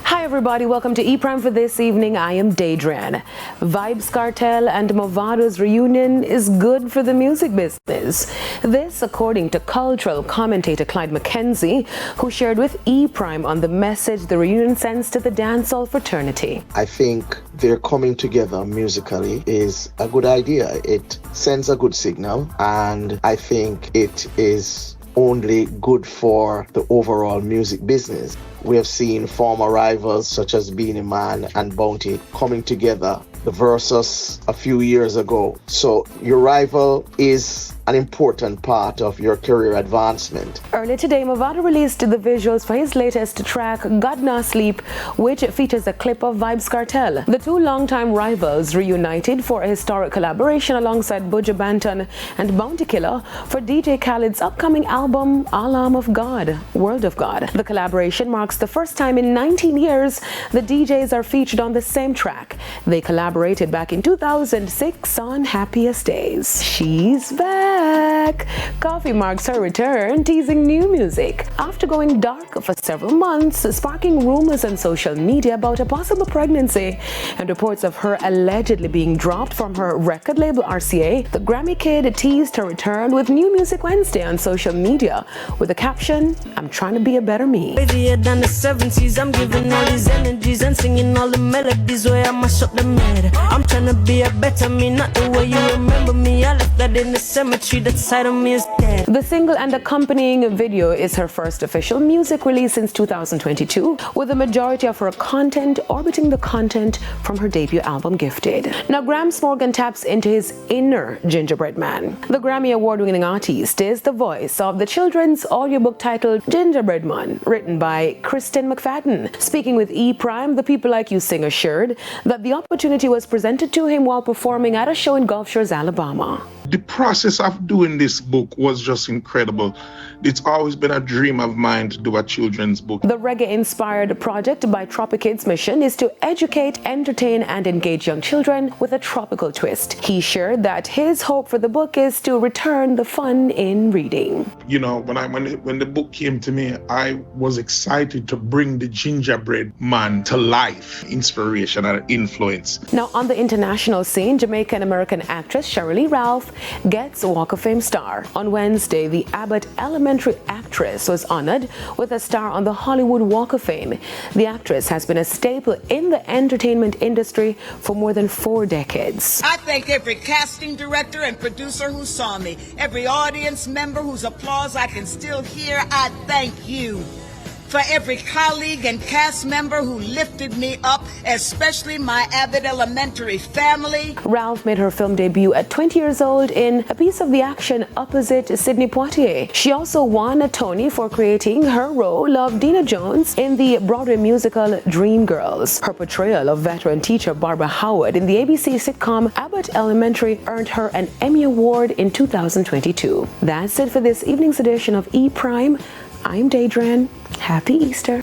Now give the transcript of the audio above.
Hi everybody, welcome to E-Prime for this evening. I am Daedran. Vybz Kartel and Movado's reunion is good for the music business. This according to cultural commentator Clyde McKenzie, who shared with E-Prime on the message the reunion sends to the dancehall fraternity. I think their coming together musically is a good idea. It sends a good signal, and I think it is only good for the overall music business. We have seen former rivals such as Beenie Man and Bounty coming together, the Versus a few years ago. So your rival is an important part of your career advancement. Earlier today, Movado released the visuals for his latest track, God Nah Sleep, which features a clip of Vybz Kartel. The two longtime rivals reunited for a historic collaboration alongside Buju Banton and Bounty Killer for DJ Khaled's upcoming album, Alam of God, World of God. The collaboration marks the first time in 19 years the DJs are featured on the same track. They collaborated back in 2006 on Happiest Days. She's back. Coffee marks her return, teasing new music. After going dark for several months, sparking rumors on social media about a possible pregnancy and reports of her allegedly being dropped from her record label RCA, the Grammy Kid teased her return with new music Wednesday on social media with the caption, "I'm trying to be a better me." Crazier than the 70s, I'm giving all these energies and singing all the melodies where I mash up the med. I'm trying to be a better me, not the way you remember me. I left that in the cemetery, that side of me is dead. The single and accompanying video is her first official music release since 2022, with the majority of her content orbiting the content from her debut album Gifted. Now, Gramps Morgan taps into his inner gingerbread man. The Grammy Award-winning artist is the voice of the children's audiobook titled Gingerbread Man, written by Kristen McFadden. Speaking with E-Prime, the People Like You singer shared that the opportunity was presented to him while performing at a show in Gulf Shores, Alabama. The process of doing this book was just incredible. It's always been a dream of mine to do a children's book. The reggae-inspired project by Tropikids' mission is to educate, entertain, and engage young children with a tropical twist. He shared that his hope for the book is to return the fun in reading. You know, when the book came to me, I was excited to bring the gingerbread man to life, inspiration and influence. Now, on the international scene, Jamaican-American actress Shirley Ralph gets Walk of Fame star. On Wednesday, the Abbott Elementary actress was honored with a star on the Hollywood Walk of Fame. The actress has been a staple in the entertainment industry for more than 4 decades. I thank every casting director and producer who saw me, every audience member whose applause I can still hear. I thank you. For every colleague and cast member who lifted me up, especially my Abbott Elementary family. Ralph made her film debut at 20 years old in A Piece of the Action opposite Sidney Poitier. She also won a Tony for creating her role of Dina Jones in the Broadway musical Dreamgirls. Her portrayal of veteran teacher Barbara Howard in the ABC sitcom Abbott Elementary earned her an Emmy Award in 2022. That's it for this evening's edition of E-Prime. I'm Daedran. Happy Easter.